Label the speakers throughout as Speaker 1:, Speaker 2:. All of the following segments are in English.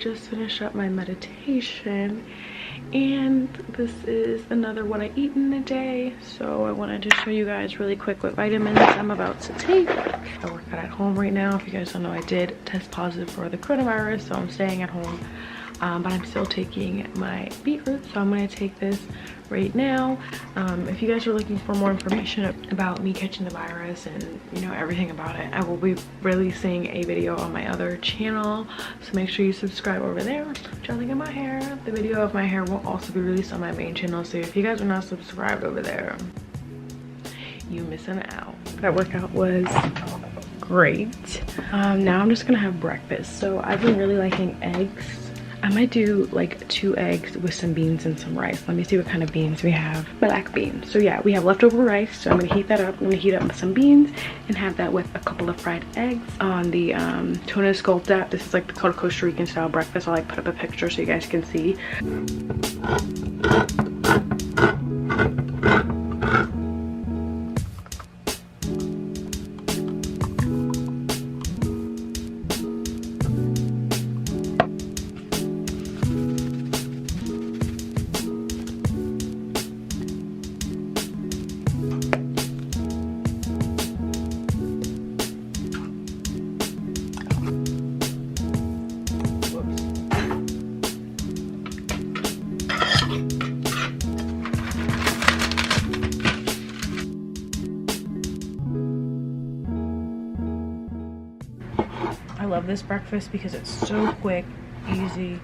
Speaker 1: just finished up my meditation, and this is another what I eat in a day. So I wanted to show you guys really quick what vitamins I'm about to take. I work out at home right now. If you guys don't know, I did test positive for the coronavirus, so I'm staying at home. But I'm still taking my beetroot, so I'm gonna take this right now. If you guys are looking for more information about me catching the virus and you know everything about it, I will be releasing a video on my other channel, so make sure you subscribe over there. What y'all think of my hair? The video of my hair will also be released on my main channel, so if you guys are not subscribed over there, you missing out. That workout was great. Now I'm just gonna have breakfast. So I've been really liking eggs. I might do like 2 eggs with some beans and some rice. Let me see what kind of beans we have. Black beans. So yeah, we have leftover rice, so I'm gonna heat that up. I'm gonna heat up some beans and have that with a couple of fried eggs on the tuna sculpta. This is like the Costa Rican style breakfast. I'll like put up a picture so you guys can see. I love this breakfast because it's so quick, easy,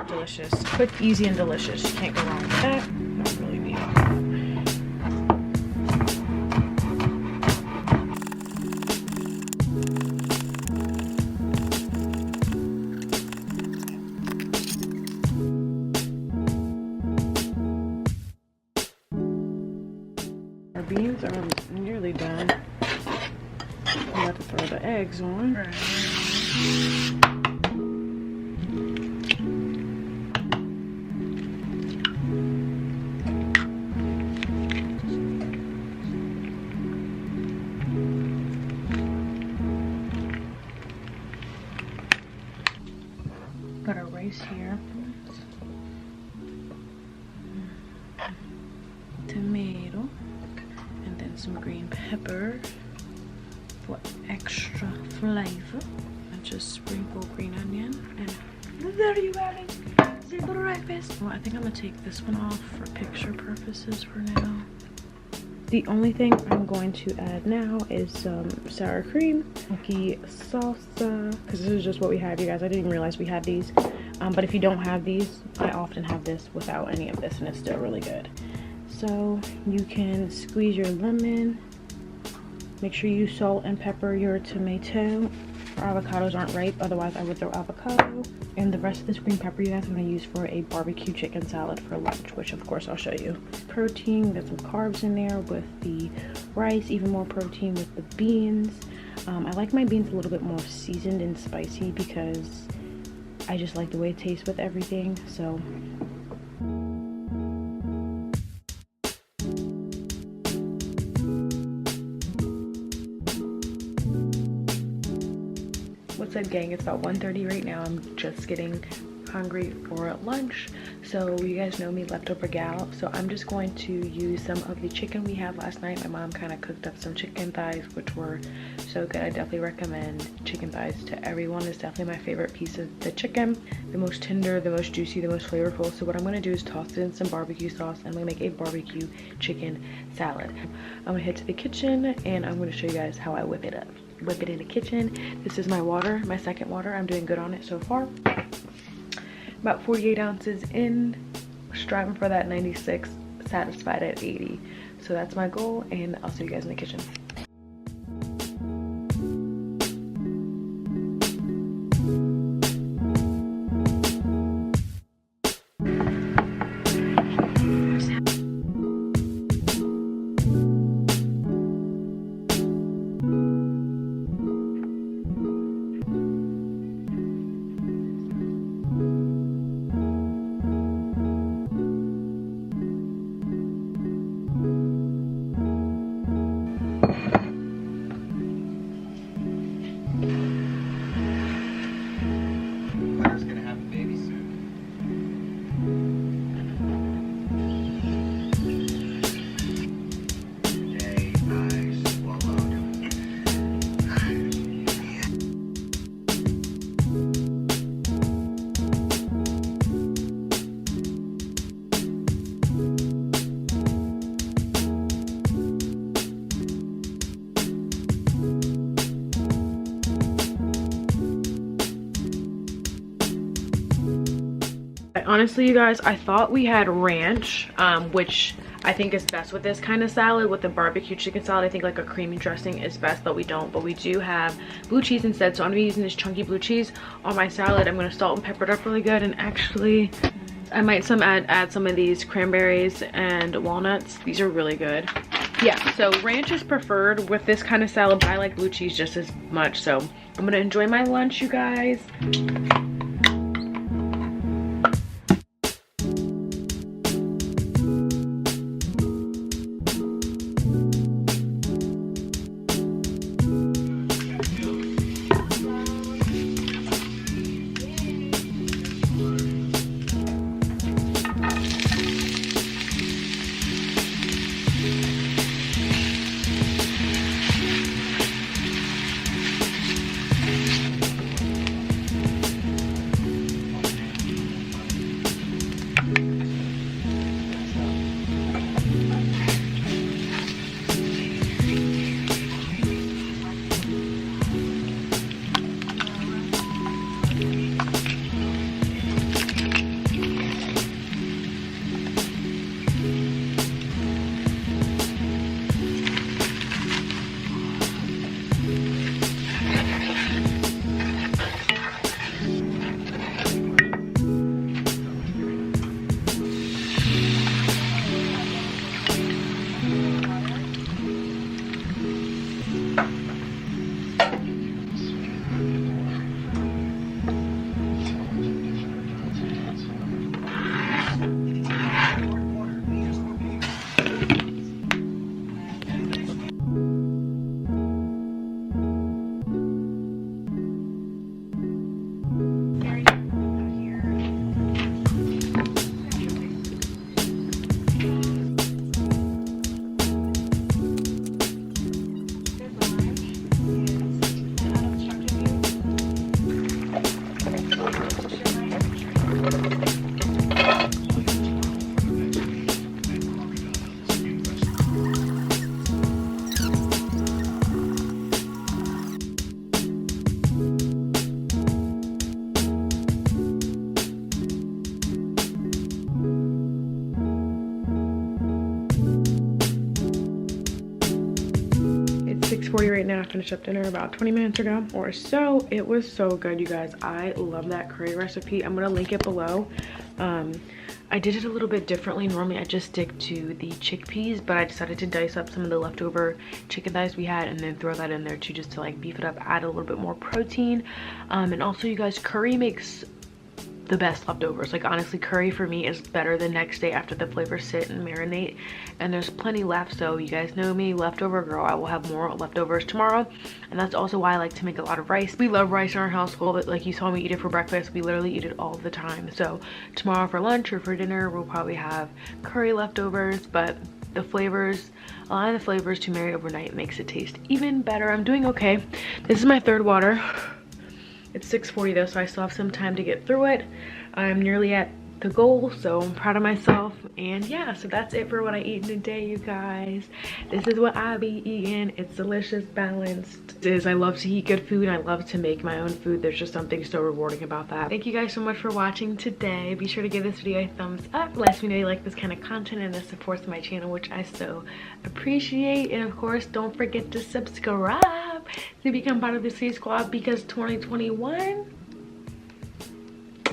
Speaker 1: delicious. Quick, easy, and delicious. You can't go wrong with that. Not really neat. Our beans are nearly done. I'm about to throw the eggs on. Got our rice here. Tomato. And then some green pepper for extra flavor. And just sprinkle green onion. And there you have it. The breakfast. Well, I think I'm gonna take this one off for picture purposes for now. The only thing I'm going to add now is some sour cream, monkey salsa, because this is just what we have, you guys. I didn't even realize we had these. But if you don't have these, I often have this without any of this, and it's still really good. So you can squeeze your lemon. Make sure you salt and pepper your tomato. Our avocados aren't ripe, otherwise I would throw avocado. And the rest of this green pepper, you guys, I'm going to use for a barbecue chicken salad for lunch, which of course I'll show you. Protein, got some carbs in there with the rice, even more protein with the beans. I like my beans a little bit more seasoned and spicy because I just like the way it tastes with everything. So what's up, gang? It's about 1:30 right now. I'm just getting hungry for lunch. So you guys know me, leftover gal. So I'm just going to use some of the chicken we had last night. My mom kind of cooked up some chicken thighs, which were so good. I definitely recommend chicken thighs to everyone. It's definitely my favorite piece of the chicken. The most tender, the most juicy, the most flavorful. So what I'm gonna do is toss in some barbecue sauce. I'm gonna make a barbecue chicken salad. I'm gonna head to the kitchen and I'm gonna show you guys how I whip it up. Whip it in the kitchen. This is my water, my second water. I'm doing good on it so far. About 48 ounces in, striving for that 96, satisfied at 80. So that's my goal, and I'll see you guys in the kitchen. Honestly, you guys, I thought we had ranch, which I think is best with this kind of salad. With the barbecue chicken salad, I think like a creamy dressing is best, but we don't. But we do have blue cheese instead, so I'm gonna be using this chunky blue cheese on my salad. I'm gonna salt and pepper it up really good, and actually I might add some of these cranberries and walnuts. These are really good. Yeah, so ranch is preferred with this kind of salad, but I like blue cheese just as much. So I'm gonna enjoy my lunch, you guys. It's 6:40 right now. I finished up dinner about 20 minutes ago or so. It was so good, you guys. I love that curry recipe. I'm gonna link it below. I did it a little bit differently. Normally I just stick to the chickpeas, but I decided to dice up some of the leftover chicken thighs we had and then throw that in there too, just to like beef it up, add a little bit more protein. And also, you guys, curry makes the best leftovers. Like honestly, curry for me is better the next day after the flavors sit and marinate, and there's plenty left. So you guys know me, leftover girl. I will have more leftovers tomorrow, and that's also why I like to make a lot of rice. We love rice in our household, but like you saw me eat it for breakfast, we literally eat it all the time. So tomorrow for lunch or for dinner, we'll probably have curry leftovers, but the flavors, allowing the flavors to marinate overnight makes it taste even better. I'm doing okay. This is my third water. It's 6:40 though, so I still have some time to get through it. I'm nearly at the goal, so I'm proud of myself. And yeah, so that's it for what I eat in a day, you guys. This is what I be eating. It's delicious, balanced. I love to eat good food. I love to make my own food. There's just something so rewarding about that. Thank you guys so much for watching today. Be sure to give this video a thumbs up. Let me know you like this kind of content, and this supports my channel, which I so appreciate. And of course, don't forget to subscribe to become part of the C Squad, because 2021,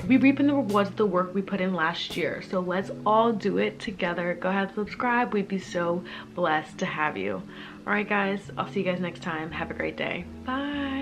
Speaker 1: we reaping the rewards of the work we put in last year. So let's all do it together. Go ahead and subscribe. We'd be so blessed to have you. All right, guys, I'll see you guys next time. Have a great day. Bye.